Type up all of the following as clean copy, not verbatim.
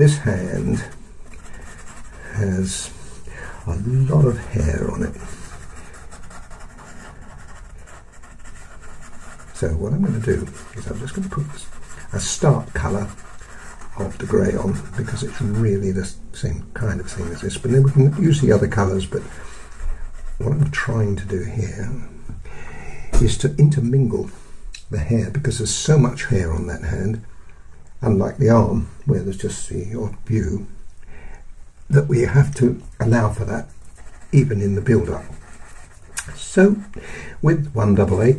this hand has a lot of hair on it. So what I'm going to do is I'm just going to put a start colour of the grey on, because it's really the same kind of thing as this, but then we can use the other colours. But what I'm trying to do here is to intermingle the hair, because there's so much hair on that hand, unlike the arm where there's just the odd view, that we have to allow for that even in the build-up. So with 188,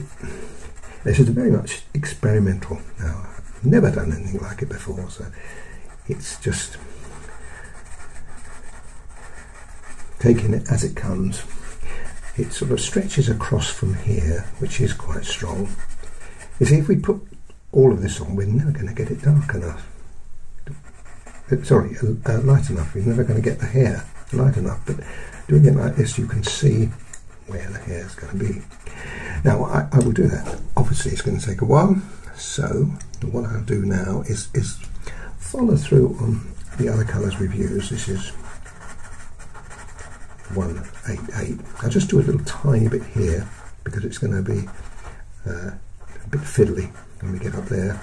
this is very much experimental. Now, I've never done anything like it before, so it's just taking it as it comes. It sort of stretches across from here, which is quite strong. You see, if we put all of this on, we're never going to get it dark enough. Sorry, light enough. We're never going to get the hair light enough. But doing it like this, you can see where the hair is going to be. Now, I will do that. Obviously, it's going to take a while. So what I'll do now is follow through on the other colours we've used. This is 188. I'll just do a little tiny bit here, because it's going to be a bit fiddly when we get up there,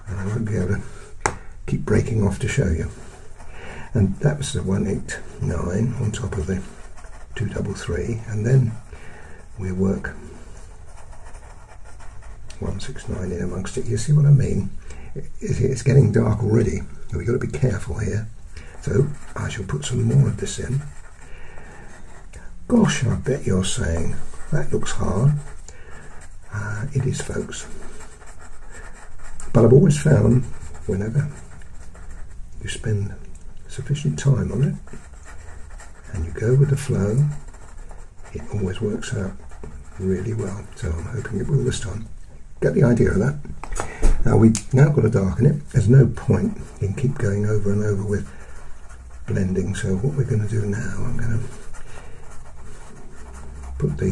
and I won't be able to keep breaking off to show you. And that was the 189 on top of the 233, and then we work 169 in amongst it. You see what I mean? It's getting dark already, and we've got to be careful here. So I shall put some more of this in. Gosh, I bet you're saying that looks hard. It is, folks. But I've always found whenever you spend sufficient time on it and you go with the flow, it always works out really well. So I'm hoping it will this time. Get the idea of that. Now we've now got to darken it. There's no point in keep going over and over with blending. So what we're going to do now, I'm going to put the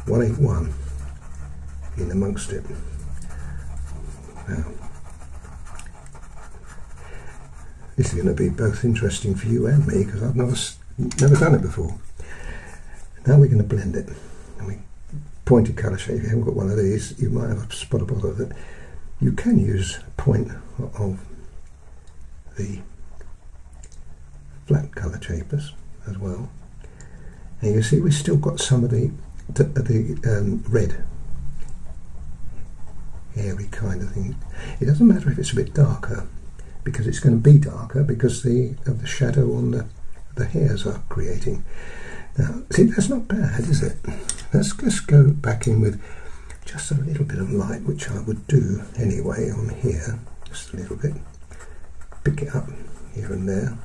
181 in amongst it. Now, this is going to be both interesting for you and me, because I've never done it before. Now we're going to blend it. And we pointed colour shape. If you haven't got one of these, you might have a spot of bother of it. You can use a point of the flat colour shapers as well. And you see we've still got some of the red hairy kind of thing. It doesn't matter if it's a bit darker, because it's going to be darker because of the shadow on the hairs are creating. Now, see, that's not bad, is it? Let's go back in with just a little bit of light, which I would do anyway on here, just a little bit. Pick it up here and there,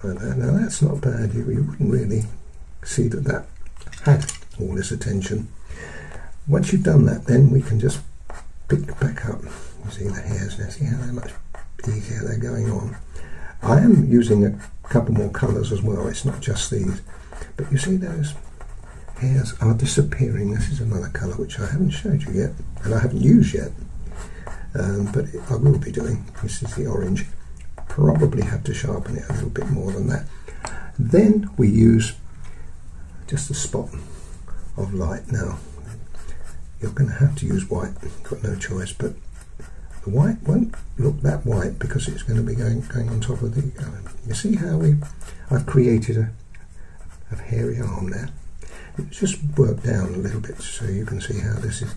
like that. Now that's not bad. You wouldn't really see that had all this attention. Once you've done that, then we can just pick back up. You see the hairs now. See how much easier they're going on. I am using a couple more colours as well. It's not just these, but you see those hairs are disappearing. This is another colour which I haven't showed you yet, and I haven't used yet, but I will be doing. This is the orange. Probably have to sharpen it a little bit more than that. Then we use just a spot of light. Now you're going to have to use white, got no choice, but the white won't look that white because it's going to be going on top of the you see how I've created a hairy arm there. It's just work down a little bit so you can see how this is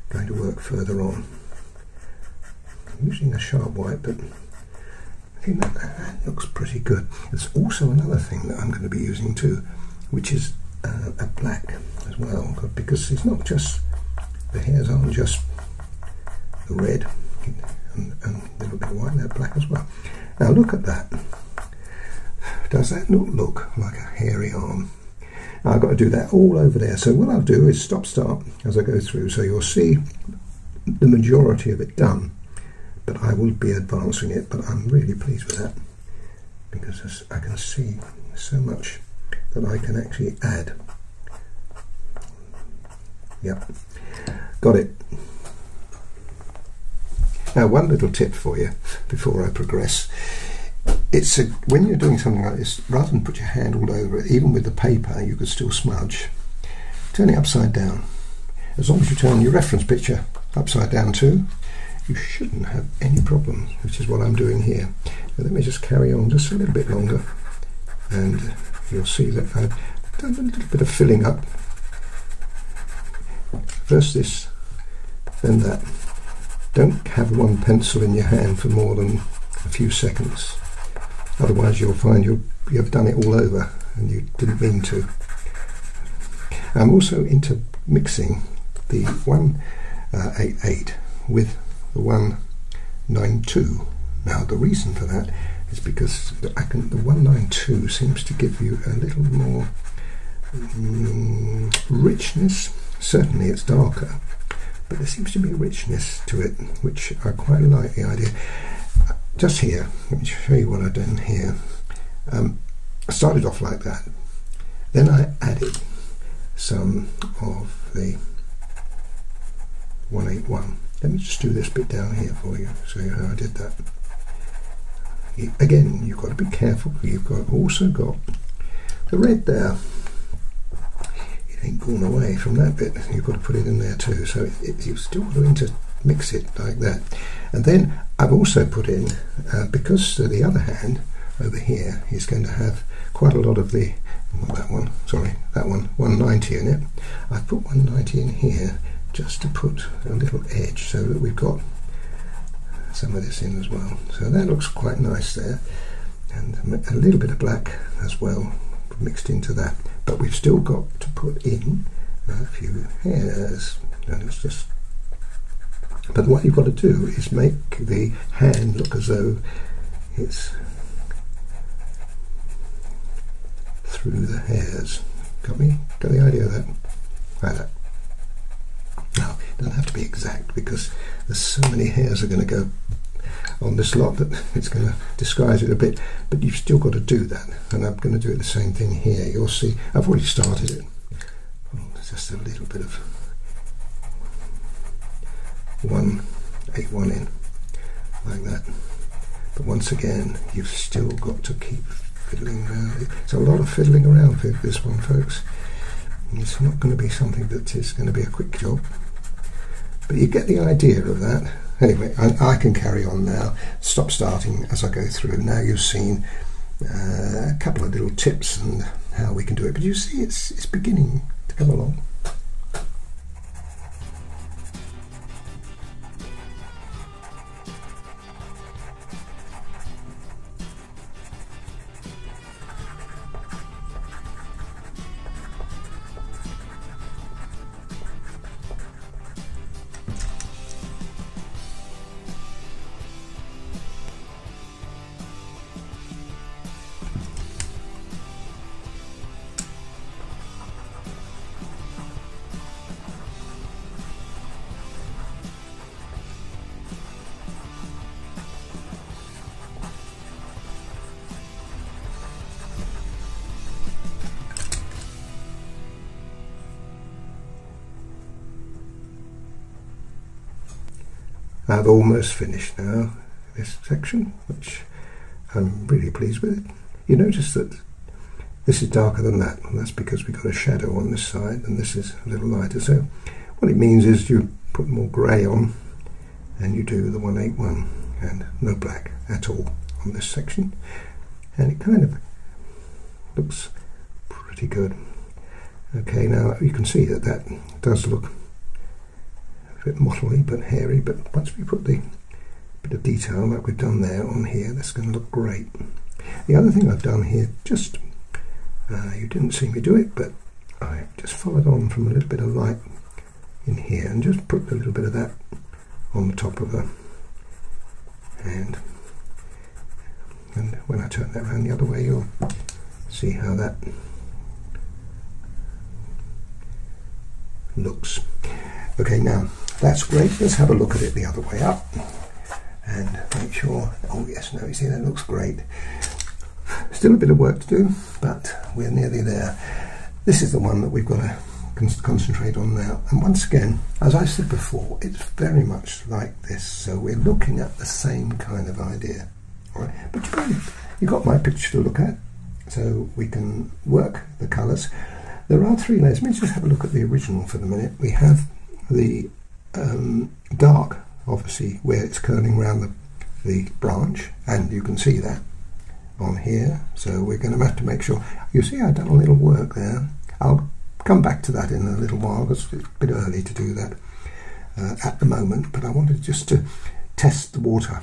going to work further on. I'm using a sharp white, but I think that looks pretty good. There's also another thing that I'm going to be using too, which is a black as well, because it's not just, the hairs aren't just the red and a little bit of white, they're black as well. Now look at that. Does that not look like a hairy arm? Now I've got to do that all over there. So what I'll do is stop start as I go through, so you'll see the majority of it done, but I will be advancing it. But I'm really pleased with that, because I can see so much that I can actually add. Yep, got it. Now, one little tip for you before I progress. When you're doing something like this, rather than put your hand all over it, even with the paper you could still smudge, turn it upside down. As long as you turn your reference picture upside down too, you shouldn't have any problems, which is what I'm doing here. Now, let me just carry on just a little bit longer, and you'll see that I've done a little bit of filling up. First this, then that. Don't have one pencil in your hand for more than a few seconds, otherwise you'll find you've done it all over and you didn't mean to. I'm also intermixing the 188 with the 192. Now the reason for that is because the 192 seems to give you a little more richness. Certainly it's darker, but there seems to be a richness to it, which I quite like the idea. Just here, let me show you what I've done here. I started off like that, then I added some of the 181. Let me just do this bit down here for you, show you how I did that. Again, you've got to be careful. You've also got the red there. It ain't gone away from that bit. You've got to put it in there too. So you've still got to mix it like that. And then I've also put in, because the other hand over here is going to have quite a lot of the, not that one, sorry, that one, 190 in it. I've put 190 in here just to put a little edge so that we've got some of this in as well. So that looks quite nice there, and a little bit of black as well mixed into that. But we've still got to put in a few hairs, and it's just. But what you've got to do is make the hand look as though it's through the hairs. Got me? Got the idea of that? Like that. Now, it doesn't have to be exact because there's so many hairs are going to go on this lot that it's going to disguise it a bit, but you've still got to do that, and I'm going to do it the same thing here. You'll see I've already started it. There's just a little bit of 181 in like that, but once again you've still got to keep fiddling around. It's a lot of fiddling around with this one, folks. It's not going to be something that is going to be a quick job, but you get the idea of that. Anyway, I can carry on now, stop starting as I go through. Now you've seen a couple of little tips and how we can do it, but you see it's beginning to come along. I've almost finished now this section, which I'm really pleased with. You notice that this is darker than that, and that's because we've got a shadow on this side and this is a little lighter. So what it means is you put more grey on and you do the 181 and no black at all on this section, and it kind of looks pretty good. Okay, now you can see that that does look a bit mottly but hairy, but once we put the bit of detail like we've done there on here, that's going to look great. The other thing I've done here, just you didn't see me do it, but I just followed on from a little bit of light in here and just put a little bit of that on the top of the hand, and when I turn that around the other way you'll see how that looks. Okay, now that's great. Let's have a look at it the other way up and make sure. Oh yes, no, you see that looks great. Still a bit of work to do, but we're nearly there. This is the one that we've got to concentrate on now. And once again, as I said before, it's very much like this, so we're looking at the same kind of idea. All right, but you've got my picture to look at, so we can work the colours. There are 3 layers. Let me just have a look at the original for the minute. We have the dark, obviously, where it's curling around the branch, and you can see that on here. So we're going to have to make sure. You see, I've done a little work there. I'll come back to that in a little while because it's a bit early to do that at the moment, but I wanted just to test the water.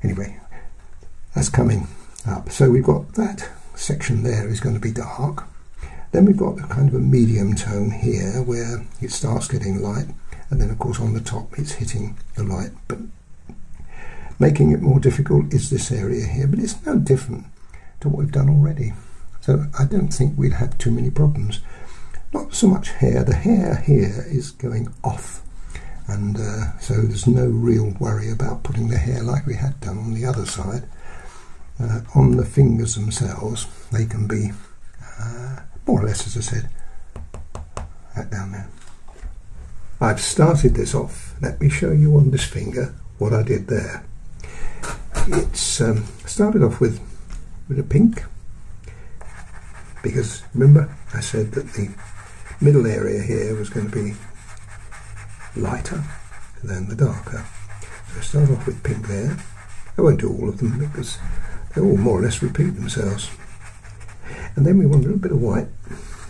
Anyway, that's coming up. So we've got that section there is going to be dark. Then we've got a kind of a medium tone here where it starts getting light, and then of course on the top it's hitting the light. But making it more difficult is this area here, but it's no different to what we've done already. So I don't think we'd have too many problems. Not so much hair. The hair here is going off, and so there's no real worry about putting the hair like we had done on the other side. On the fingers themselves, they can be more or less, as I said, that down there. I've started this off. Let me show you on this finger what I did there. It's started off with a pink, because remember I said that the middle area here was going to be lighter than the darker. So I start off with pink there. I won't do all of them because they all more or less repeat themselves. And then we want a little bit of white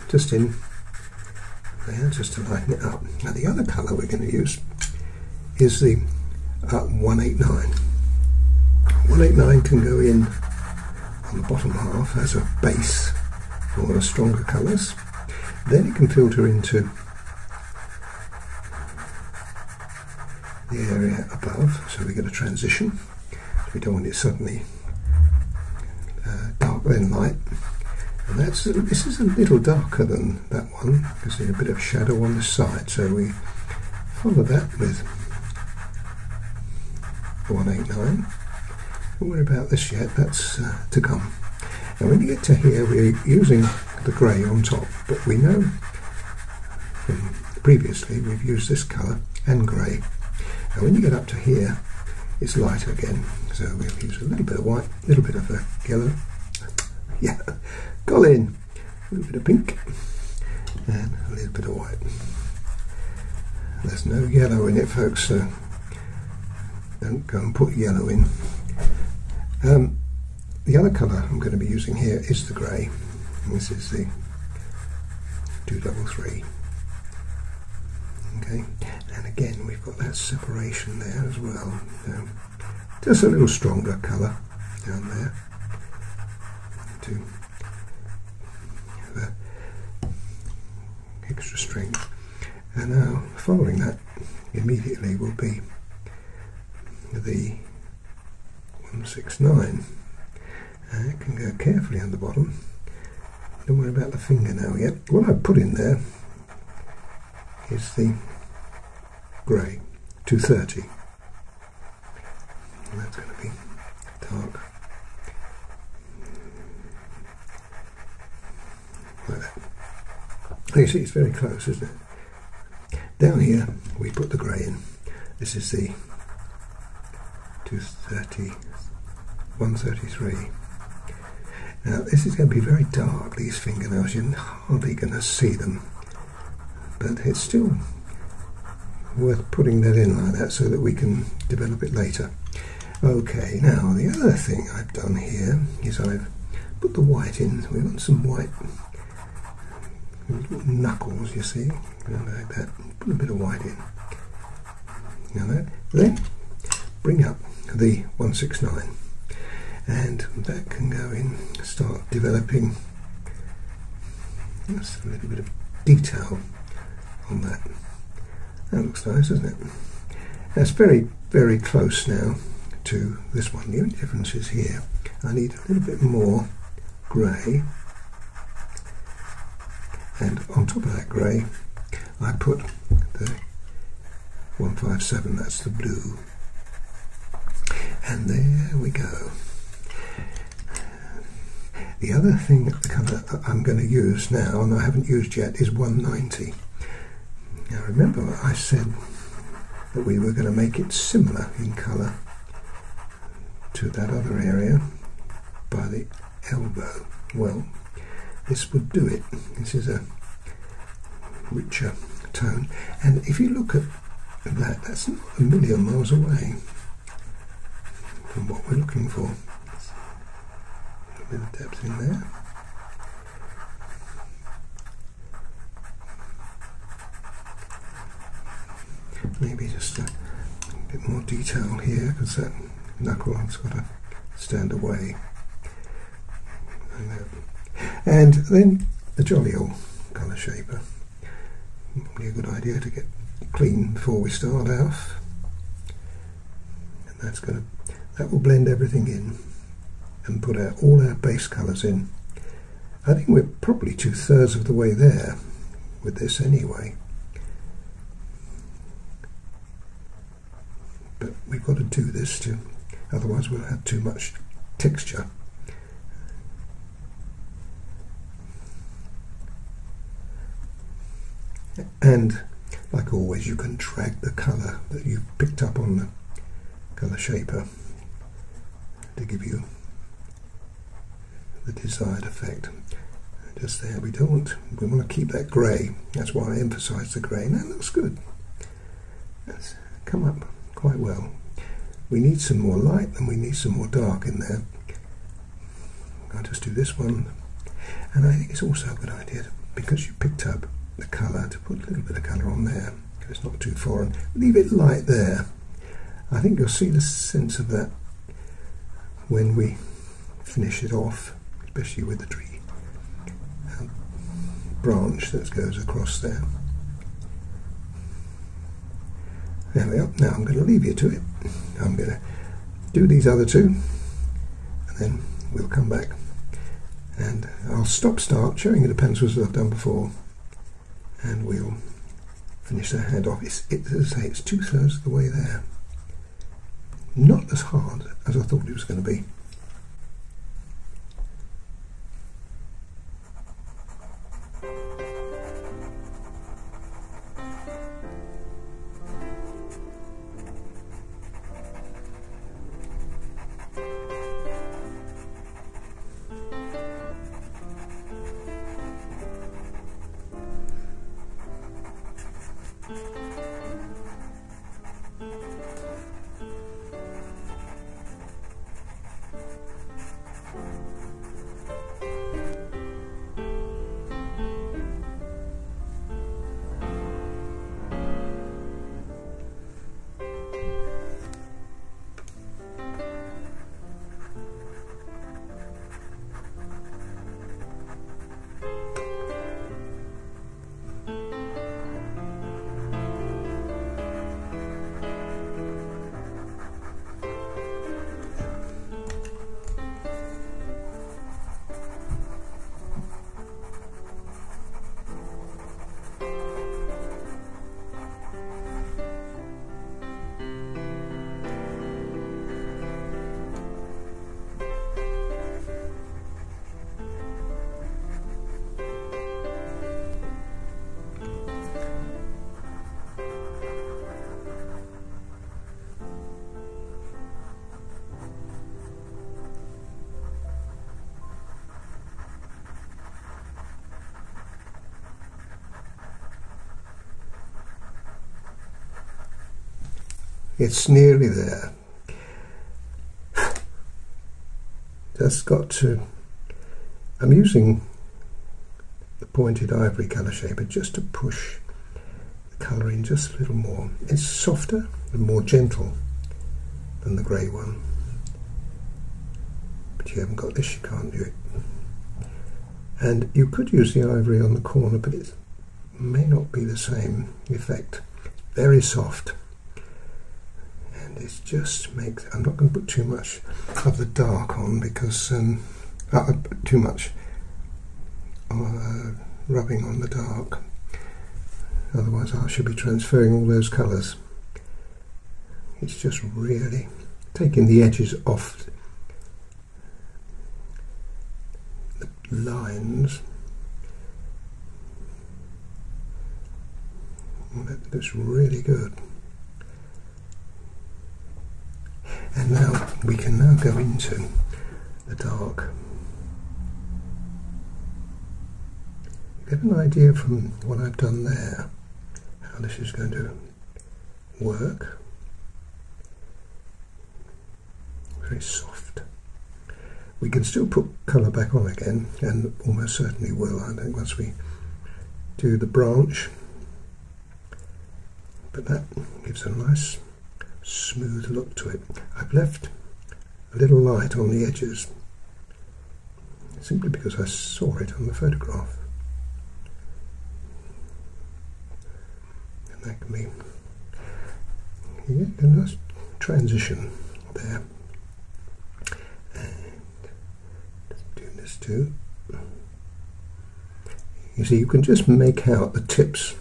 just in there, just to lighten it up. Now the other colour we're going to use is the 189. 189 can go in on the bottom half as a base for the stronger colours. Then it can filter into the area above, so we get a transition. We don't want it suddenly dark then light. And this is a little darker than that one because there's a bit of shadow on the side, so we follow that with the 189. Don't worry about this yet, that's to come. Now when you get to here, we're using the grey on top, but we know from previously we've used this colour and grey. Now when you get up to here, it's lighter again, so we'll use a little bit of white, a little bit of yellow. Yeah, Colin, a little bit of pink and a little bit of white. There's no yellow in it, folks, so don't go and put yellow in. The other colour I'm going to be using here is the grey. This is the 233. Okay, and again we've got that separation there as well. Just a little stronger colour down there to have extra strength. And now following that immediately will be the 169. And it can go carefully on the bottom. Don't worry about the fingernail yet. What I've put in there is the grey 230. And that's going to be dark. Like that. You see, it's very close, isn't it? Down here we put the grey in. This is the 230, 133. Now this is going to be very dark, these fingernails, you're hardly going to see them, but it's still worth putting that in like that so that we can develop it later. Okay, now the other thing I've done here is I've put the white in. We want some white little knuckles, you see, like that. Put a bit of white in. Now that. Then bring up the 169. And that can go in, start developing just a little bit of detail on that. That looks nice, doesn't it? That's very, very close now to this one. The only difference is here. I need a little bit more grey, and on top of that grey I put the 157, that's the blue. And there we go. The other thing, the colour I'm going to use now, and I haven't used yet, is 190. Now remember I said that we were going to make it similar in colour to that other area by the elbow. Well, this would do it. This is a richer tone, and if you look at that, that's not a million miles away from what we're looking for. A bit of depth in there. Maybe just a bit more detail here, because that knuckle has got to stand away. And then the jolly old colour shaper. Probably a good idea to get clean before we start off. And that will blend everything in and put all our base colours in. I think we're probably 2/3 of the way there with this anyway. But we've got to do this otherwise we'll have too much texture. And like always, you can drag the colour that you've picked up on the colour shaper to give you the desired effect. Just there, we want to keep that grey. That's why I emphasise the grey. That looks good. That's come up quite well. We need some more light and we need some more dark in there. I'll just do this one. And I think it's also a good idea, because you picked up the colour, to put a little bit of colour on there. It's not too foreign. Leave it light there. I think you'll see the sense of that when we finish it off, especially with the tree branch that goes across there. There we are. Now I'm going to leave you to it. I'm going to do these other two, and then we'll come back and I'll start showing you the pencils that I've done before, and we'll finish the hand off. As I say, it's 2/3 of the way there. Not as hard as I thought it was going to be. It's nearly there. Just got to... I'm using the pointed ivory colour shaper just to push the colour in just a little more. It's softer and more gentle than the grey one. But you haven't got this, you can't do it. And you could use the ivory on the corner, but it may not be the same effect. Very soft. It just makes... I'm not going to put too much of the dark on, because too much rubbing on the dark, otherwise I should be transferring all those colours. It's just really taking the edges off lines. That looks really good. And now we can now go into the dark. Get an idea from what I've done there how this is going to work. Very soft. We can still put colour back on again, and almost certainly will, I think, once we do the branch. But that gives a nice smooth look to it. I've left a little light on the edges simply because I saw it on the photograph. And that can be a nice transition there. And doing this too. You see, you can just make out the tips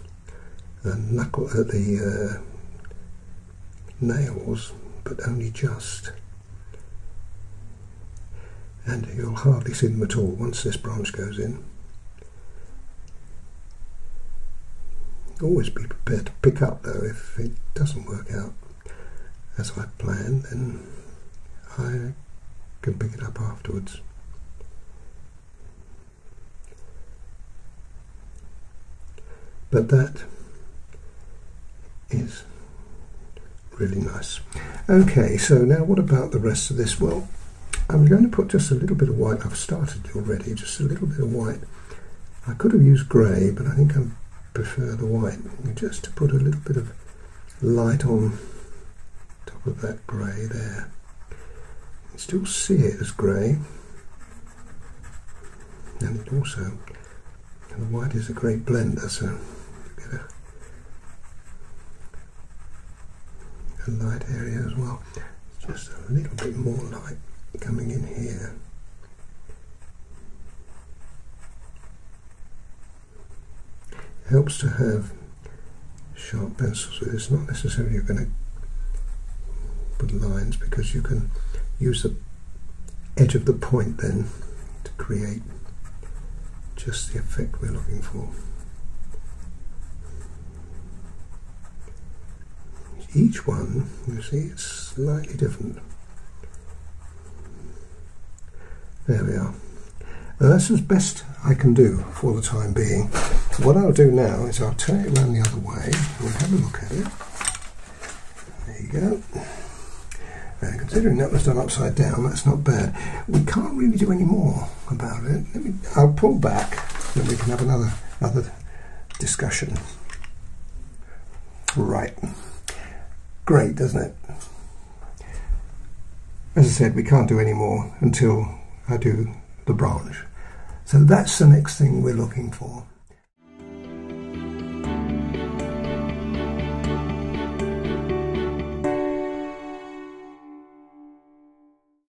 and knuckle at the nails, but only just. And you'll hardly see them at all once this branch goes in. Always be prepared to pick up though if it doesn't work out as I planned, then I can pick it up afterwards. But that is really nice. Okay, so now what about the rest of this? Well, I'm going to put just a little bit of white. I've started already, just a little bit of white. I could have used grey, but I think I prefer the white, just to put a little bit of light on top of that grey there. You can still see it as grey, and it also, and the white is a great blender, so you get a light area as well. Just a little bit more light coming in here. It helps to have sharp pencils with it. It's not necessarily you're going to put lines, because you can use the edge of the point then to create just the effect we're looking for. Each one, you see, it's slightly different. There we are. Now that's as best I can do for the time being. What I'll do now is I'll turn it around the other way. We'll have a look at it. There you go. And considering that was done upside down, that's not bad. We can't really do any more about it. I'll pull back, then we can have another discussion. Right. Great, doesn't it? As I said, we can't do any more until I do the branch. So that's the next thing we're looking for.